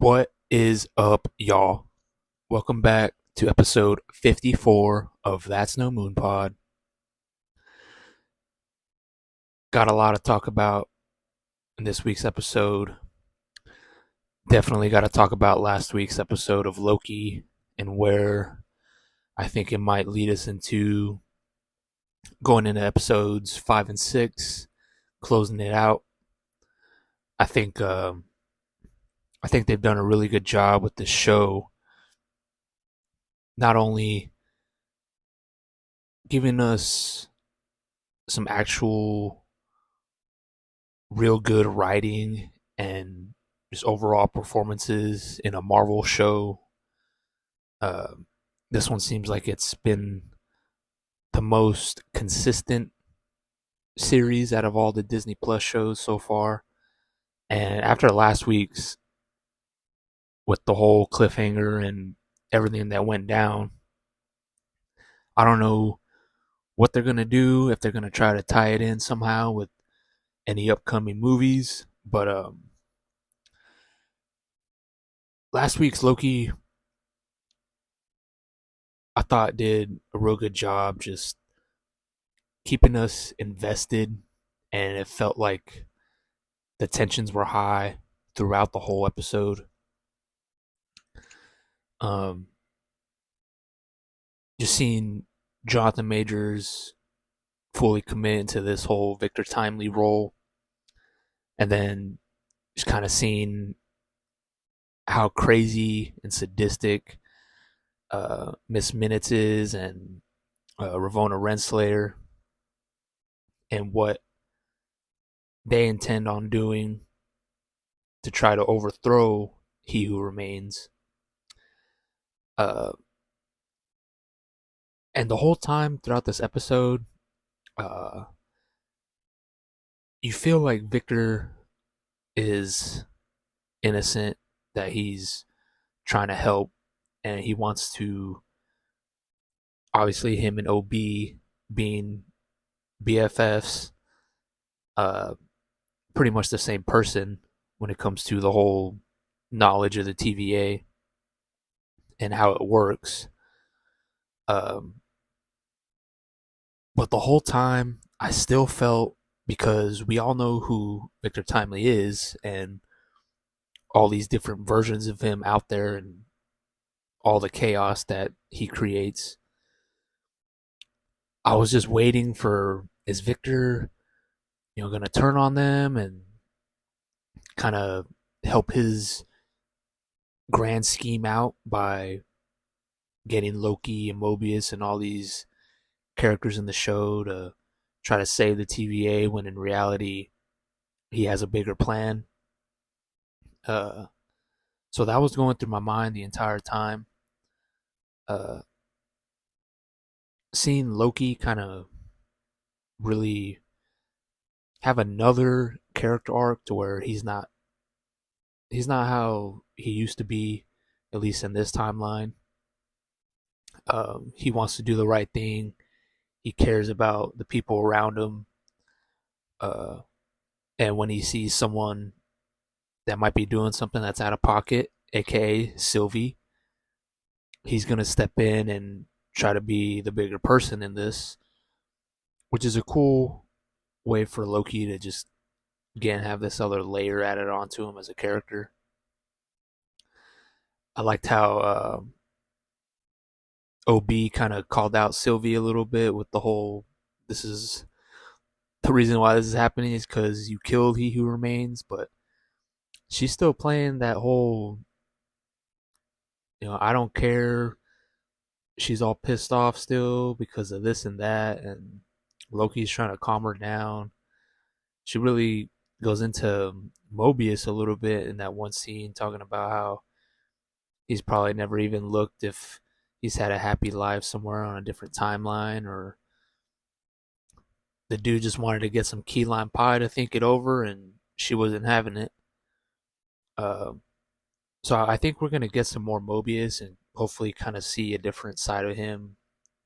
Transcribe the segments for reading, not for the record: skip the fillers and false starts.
What is up, y'all? Welcome back to episode 54 of That's No Moon Pod. Got a lot to talk about in this week's episode. Definitely got to talk about last week's episode of Loki and where I think it might lead us into going into episodes 5 and 6, closing it out. I think I think they've done a really good job with this show, not only giving us some actual real good writing and just overall performances in a Marvel show. Uh, this one seems like it's been the most consistent series out of all the Disney Plus shows so far. And after last week's, with the whole cliffhanger and everything that went down, I don't know what they're gonna do, if they're gonna try to tie it in somehow with any upcoming movies. But last week's Loki, I thought did a real good job just keeping us invested, and it felt like the tensions were high throughout the whole episode. Um, just seeing Jonathan Majors fully commit into this whole Victor Timely role, and then just kind of seeing how crazy and sadistic Miss Minutes is and Ravonna Renslayer, and what they intend on doing to try to overthrow He Who Remains. Uh, and the whole time throughout this episode, uh, you feel like Victor is innocent, that he's trying to help, and he wants to. Obviously, him and OB being BFFs, uh, pretty much the same person when it comes to the whole knowledge of the TVA and how it works. Um, but the whole time, I still felt, because we all know who Victor Timely is and all these different versions of him out there and all the chaos that he creates. I was just waiting for, is Victor, going to turn on them and kind of help his grand scheme out by getting Loki and Mobius and all these characters in the show to try to save the TVA, when in reality he has a bigger plan. Uh, so that was going through my mind the entire time. Uh, Seeing Loki kind of really have another character arc to where he's not how he used to be, at least in this timeline. He wants to do the right thing. He cares about the people around him. Uh, and when he sees someone that might be doing something that's out of pocket, aka Sylvie, he's gonna step in and try to be the bigger person in this, which is a cool way for Loki to just again have this other layer added onto him as a character. I liked how OB kind of called out Sylvie a little bit with the whole, this is the reason why this is happening is because you killed He Who Remains, but she's still playing that whole, I don't care. She's all pissed off still because of this and that, and Loki's trying to calm her down. She really goes into Mobius a little bit in that one scene, talking about how he's probably never even looked if he's had a happy life somewhere on a different timeline, or the dude just wanted to get some key lime pie to think it over and she wasn't having it. Uh, so I think we're gonna get some more Mobius and hopefully kind of see a different side of him,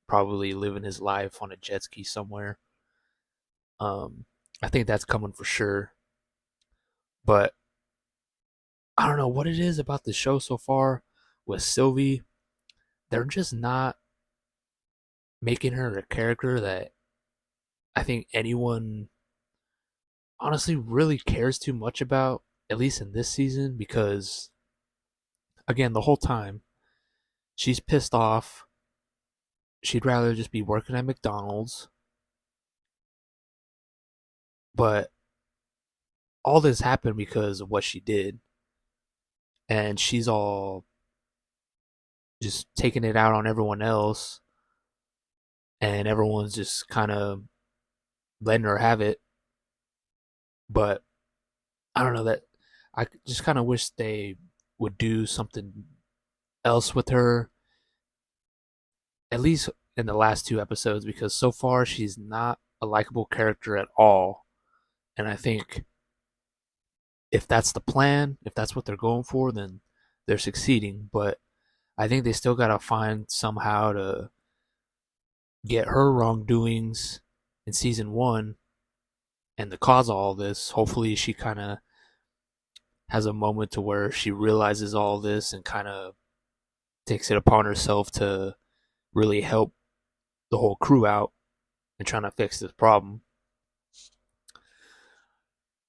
probably living his life on a jet ski somewhere. Um, I think that's coming for sure. But I don't know what it is about the show so far with Sylvie. They're just not making her a character that I think anyone honestly really cares too much about, at least in this season, because again, the whole time she's pissed off. She'd rather just be working at McDonald's, but all this happened because of what she did, and she's all just taking it out on everyone else, and everyone's just kind of letting her have it. But I don't know that I just kind of wish they would do something else with her, at least in the last two episodes, because so far she's not a likable character at all. And I think if that's the plan, if that's what they're going for, then they're succeeding. But I think they still got to find somehow to get her wrongdoings in season one and the cause of all this. Hopefully, she kind of has a moment to where she realizes all this and kind of takes it upon herself to really help the whole crew out and trying to fix this problem.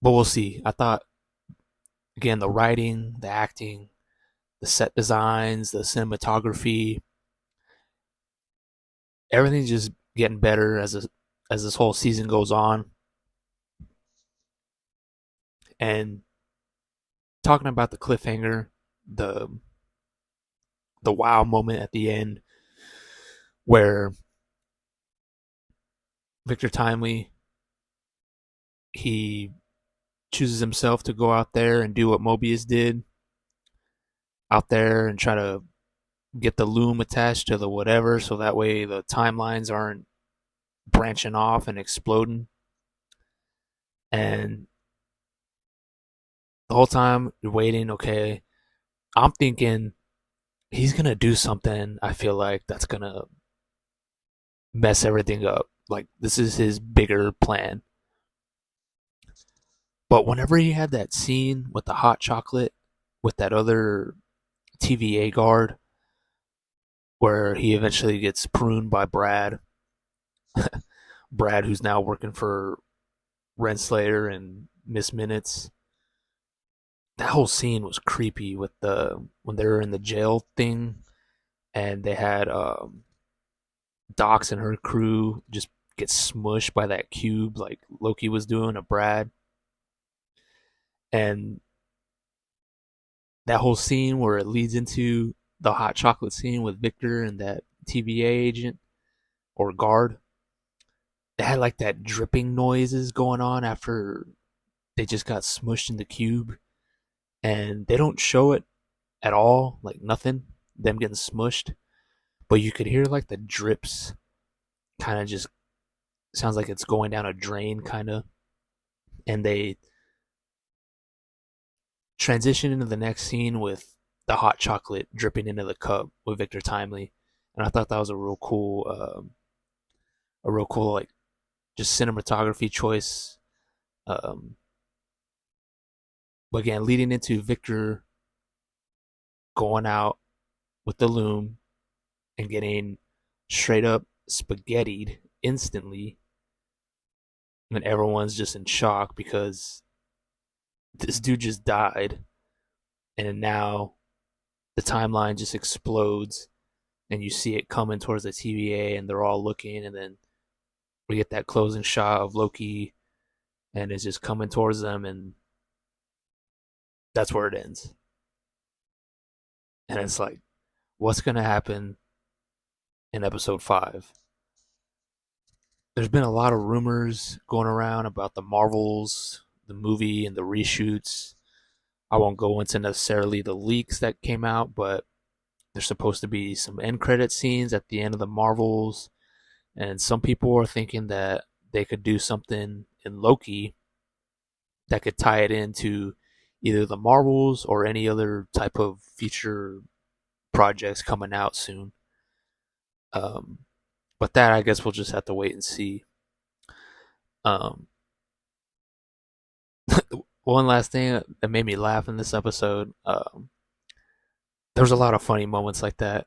But we'll see. I thought again the writing, the acting, the set designs, the cinematography, everything's just getting better as this whole season goes on. And talking about the cliffhanger, the the wow moment at the end where Victor Timely he chooses himself to go out there and do what Mobius did out there and try to get the loom attached to the whatever so that way the timelines aren't branching off and exploding. And the whole time you're waiting, okay, I'm thinking he's gonna do something. I feel like that's gonna mess everything up. Like this is his bigger plan. But whenever he had that scene with the hot chocolate with that other TVA guard, where he eventually gets pruned by Brad, Brad who's now working for Renslayer and Miss Minutes. That whole scene was creepy with the when they were in the jail thing and they had Docs and her crew just get smushed by that cube like Loki was doing to Brad. And that whole scene where it leads into the hot chocolate scene with Victor and that TVA agent or guard, they had like that dripping noises going on after they just got smushed in the cube. And they don't show it at all, like nothing, them getting smushed. But you could hear like the drips kind of just sounds like it's going down a drain kind of. And they transition into the next scene with the hot chocolate dripping into the cup with Victor Timely, and I thought that was a real cool like just cinematography choice. Um, but again, leading into Victor going out with the loom and getting straight up spaghettied instantly, and everyone's just in shock because this dude just died, and now the timeline just explodes and you see it coming towards the TVA and they're all looking and then we get that closing shot of Loki and it's just coming towards them and that's where it ends. And it's like, what's gonna happen in episode 5? There's been a lot of rumors going around about the Marvels, the movie and the reshoots. I won't go into necessarily the leaks that came out, but there's supposed to be some end credit scenes at the end of the Marvels. And some people are thinking that they could do something in Loki that could tie it into either the Marvels or any other type of future projects coming out soon. Um, but that I guess we'll just have to wait and see. Um, one last thing that made me laugh in this episode. There was a lot of funny moments like that,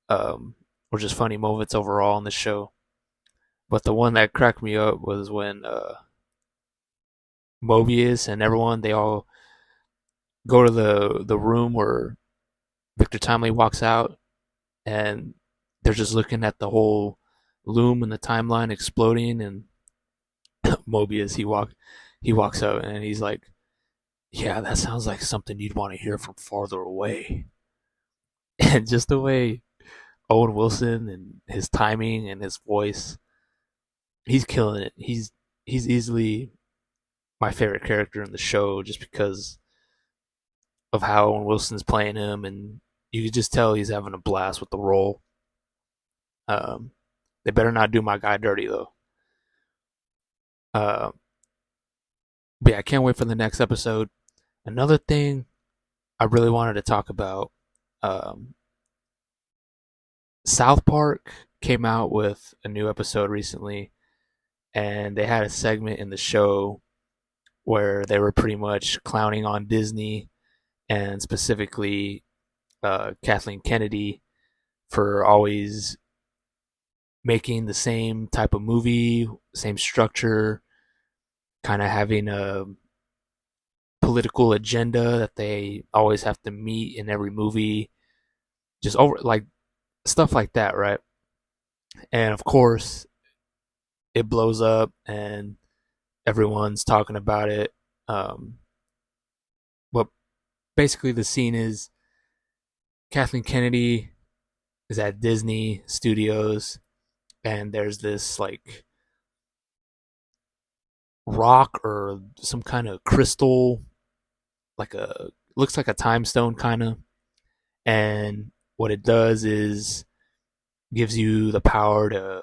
or just funny moments overall in the show. But the one that cracked me up was when Mobius and everyone they all go to the room where Victor Timely walks out, and they're just looking at the whole loom and the timeline exploding. And Mobius he walks out and he's like, "Yeah, that sounds like something you'd want to hear from farther away." And just the way Owen Wilson and his timing and his voice, he's killing it. He's easily my favorite character in the show just because of how Owen Wilson's playing him, and you can just tell he's having a blast with the role. Um, they better not do my guy dirty though. Uh, but yeah, I can't wait for the next episode. Another thing I really wanted to talk about, um, South Park came out with a new episode recently, and they had a segment in the show where they were pretty much clowning on Disney and specifically Kathleen Kennedy for always making the same type of movie, same structure, kind of having a political agenda that they always have to meet in every movie, just over like stuff like that, right? And of course, it blows up and everyone's talking about it. Um, but basically, the scene is Kathleen Kennedy is at Disney Studios, and there's this like rock or some kind of crystal, like a looks like a time stone kind of, and what it does is gives you the power to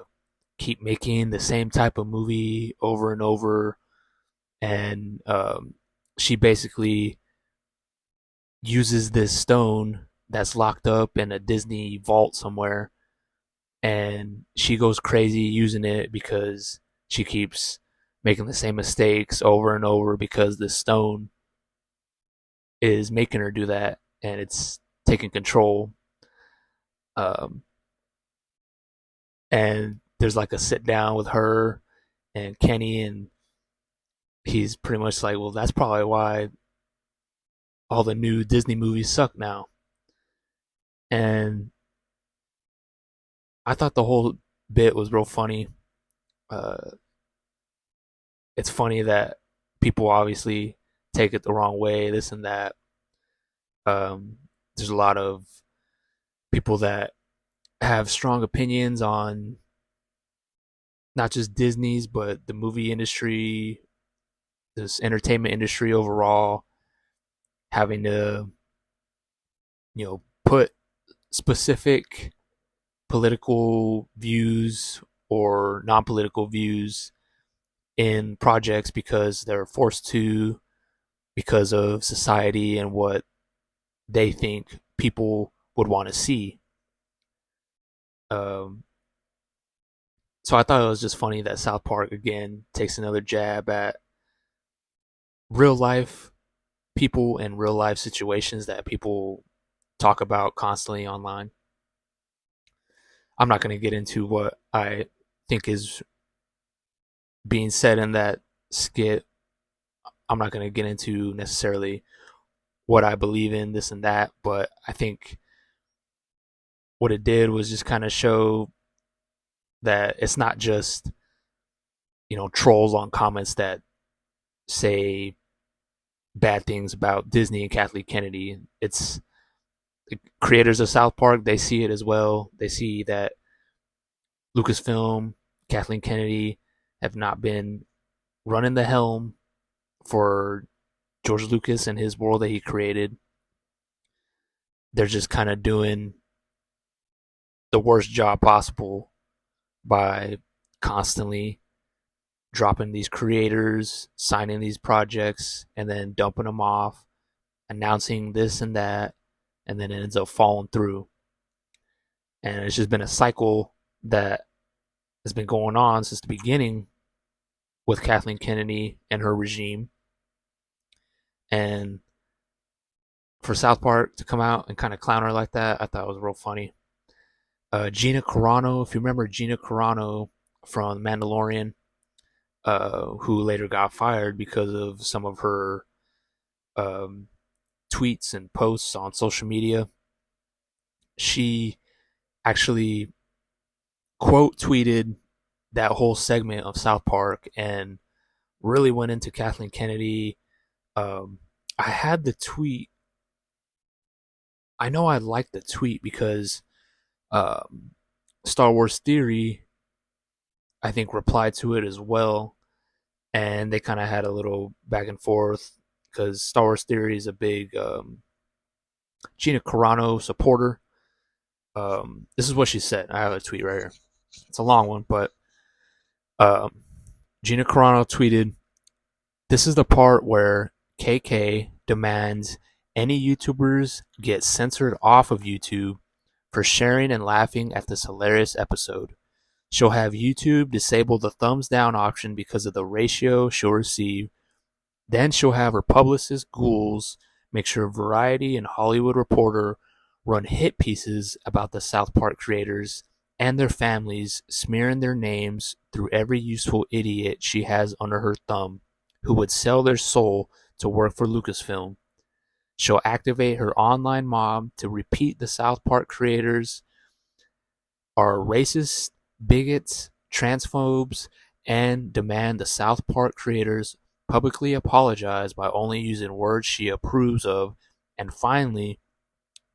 keep making the same type of movie over and over. And she basically uses this stone that's locked up in a Disney vault somewhere, and she goes crazy using it because she keeps making the same mistakes over and over because the stone is making her do that, and it's taking control. Um, and there's like a sit down with her and Kenny, and he's pretty much like, well, that's probably why all the new Disney movies suck now. And I thought the whole bit was real funny. Uh, it's funny that people obviously take it the wrong way, this and that. There's a lot of people that have strong opinions on not just Disney's, but the movie industry, this entertainment industry overall, having to, put specific political views or non-political views in projects because they're forced to because of society and what they think people would want to see. Um, so I thought it was just funny that South Park again takes another jab at real life people and real life situations that people talk about constantly online. I'm not going to get into what I think is being said in that skit. I'm not going to get into necessarily what I believe in, this and that, but I think what it did was just kind of show that it's not just, trolls on comments that say bad things about Disney and Kathleen Kennedy. It's the creators of South Park, they see it as well. They see that Lucasfilm, Kathleen Kennedy have not been running the helm for George Lucas and his world that he created. They're just kind of doing the worst job possible by constantly dropping these creators, signing these projects, and then dumping them off, announcing this and that, and then it ends up falling through. And it's just been a cycle that has been going on since the beginning with Kathleen Kennedy and her regime. And for South Park to come out and kind of clown her like that, I thought it was real funny. Gina Carano, if you remember Gina Carano from Mandalorian, who later got fired because of some of her um, tweets and posts on social media, she actually quote tweeted that whole segment of South Park and really went into Kathleen Kennedy. I had the tweet. I know I liked the tweet because um, Star Wars Theory, I think, replied to it as well, and they kind of had a little back and forth because Star Wars Theory is a big Gina Carano supporter. This is what she said. I have a tweet right here. It's a long one, but um, Gina Carano tweeted, "This is the part where KK demands any YouTubers get censored off of YouTube for sharing and laughing at this hilarious episode. She'll have YouTube disable the thumbs down option because of the ratio she'll receive. Then she'll have her publicist Ghouls make sure Variety and Hollywood Reporter run hit pieces about the South Park creators and their families, smearing their names through every useful idiot she has under her thumb who would sell their soul to work for Lucasfilm. She'll activate her online mob to repeat the South Park creators are racist, bigots, transphobes, and demand the South Park creators publicly apologize by only using words she approves of. And finally,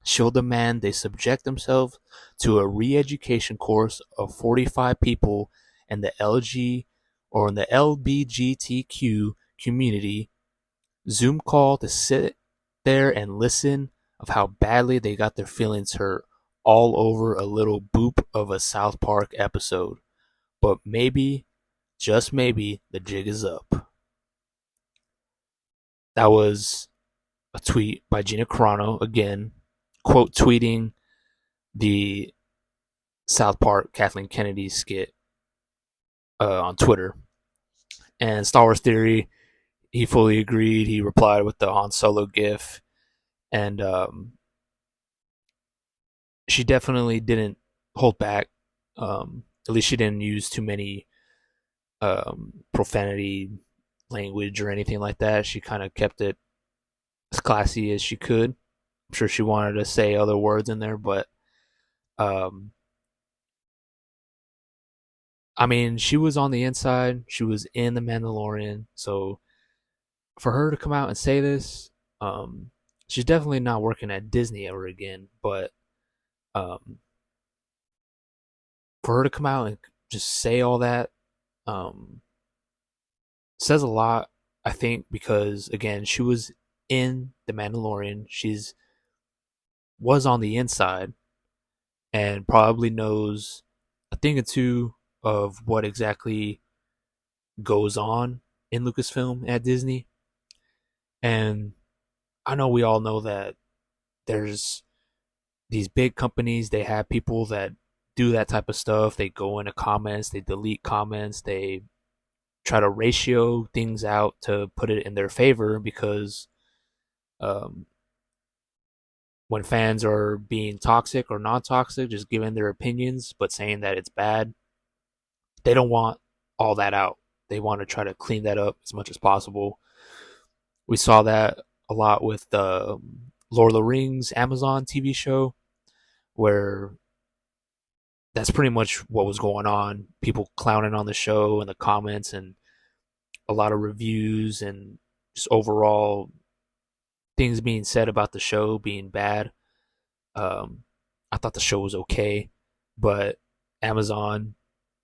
she'll demand they subject themselves to a re-education course of 45 people in the LG or in the LBGTQ community Zoom call to sit there and listen of how badly they got their feelings hurt all over a little boop of a South Park episode. But maybe, just maybe, the jig is up." That was a tweet by Gina Carano, again, quote tweeting the South Park Kathleen Kennedy skit on Twitter. And Star Wars Theory, he fully agreed. He replied with the Han Solo gif. And she definitely didn't hold back. At least she didn't use too many profanity language or anything like that. She kind of kept it as classy as she could. I'm sure she wanted to say other words in there, but um, I mean, she was on the inside. She was in the Mandalorian, so for her to come out and say this, um, she's definitely not working at Disney ever again. But um, for her to come out and just say all that um, says a lot, I think, because again, she was in the Mandalorian. She's was on the inside and probably knows a thing or two of what exactly goes on in Lucasfilm at Disney. And I know we all know that there's these big companies, they have people that do that type of stuff. They go into comments, they delete comments, they try to ratio things out to put it in their favor because um, when fans are being toxic or non toxic, just giving their opinions but saying that it's bad, they don't want all that out. They want to try to clean that up as much as possible. We saw that a lot with the Lord of the Rings Amazon TV show, where that's pretty much what was going on. People clowning on the show in the comments, and a lot of reviews, and just overall things being said about the show being bad. Um, I thought the show was okay, but Amazon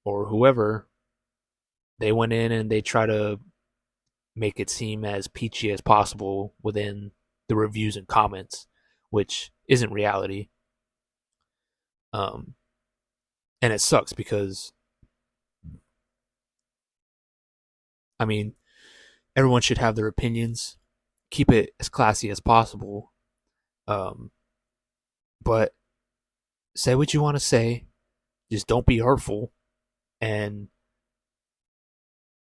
or whoever, they went in and they try to make it seem as peachy as possible within the reviews and comments, which isn't reality. Um, and it sucks because, I mean, everyone should have their opinions, keep it as classy as possible. Um, but say what you want to say, just don't be hurtful, and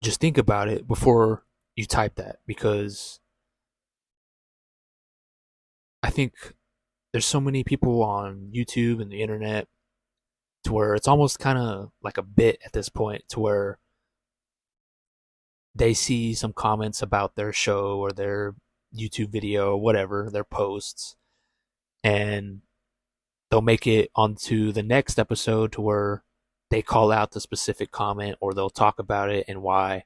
just think about it before you type that, because I think there's so many people on YouTube and the internet to where it's almost kind of like a bit at this point, to where they see some comments about their show or their YouTube video, whatever, their posts, and they'll make it onto the next episode to where they call out the specific comment, or they'll talk about it and why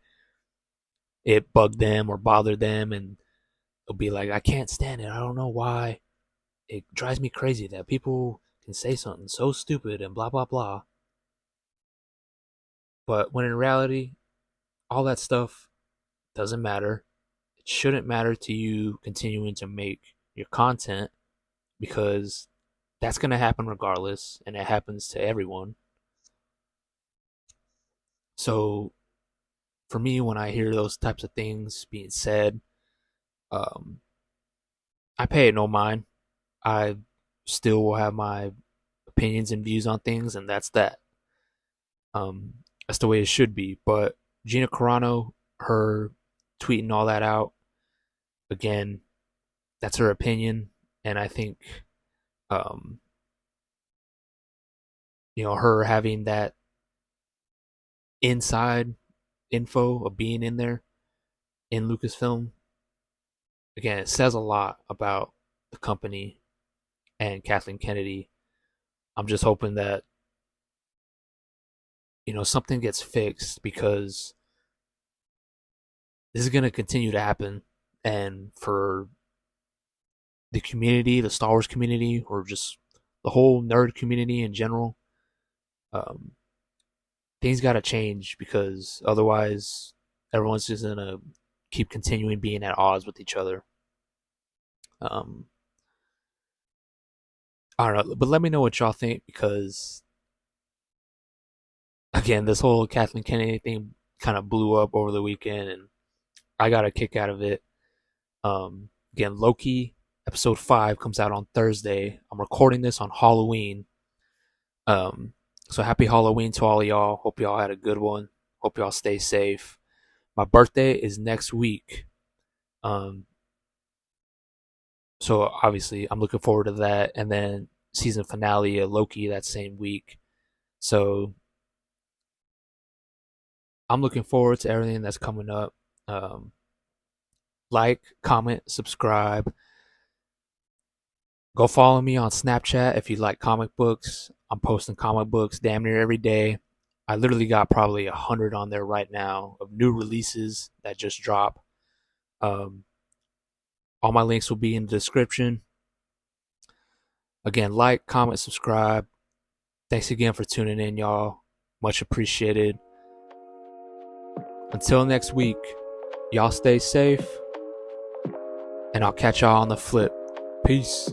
it bugged them or bothered them, and they'll be like, I can't stand it. I don't know why. It drives me crazy that people can say something so stupid and blah blah blah. But when in reality, all that stuff doesn't matter. It shouldn't matter to you continuing to make your content, because that's going to happen regardless, and it happens to everyone. So for me, when I hear those types of things being said, um, I pay it no mind. I still will have my opinions and views on things, and that's that. Um, that's the way it should be. But Gina Carano, her tweeting all that out, again, that's her opinion, and I think, um, her having that inside info of being in there in Lucasfilm, again, it says a lot about the company and Kathleen Kennedy. I'm just hoping that something gets fixed, because this is going to continue to happen, and for the community, the Star Wars community, or just the whole nerd community in general, um, things got to change, because otherwise everyone's just going to keep continuing being at odds with each other. um, I don't know, but let me know what y'all think, because again, this whole Kathleen Kennedy thing kind of blew up over the weekend, and I got a kick out of it. Again, Loki episode 5 comes out on Thursday. I'm recording this on Halloween. Um, so happy Halloween to all of y'all. Hope y'all had a good one. Hope y'all stay safe. My birthday is next week. Um, so obviously I'm looking forward to that. And then season finale of Loki that same week. So I'm looking forward to everything that's coming up. Um, like, comment, subscribe. Go follow me on Snapchat if you like comic books. I'm posting comic books damn near every day. I literally got probably 100 on there right now of new releases that just drop. Um, all my links will be in the description. Again, like, comment, subscribe. Thanks again for tuning in, y'all. Much appreciated. Until next week, y'all stay safe, and I'll catch y'all on the flip. Peace.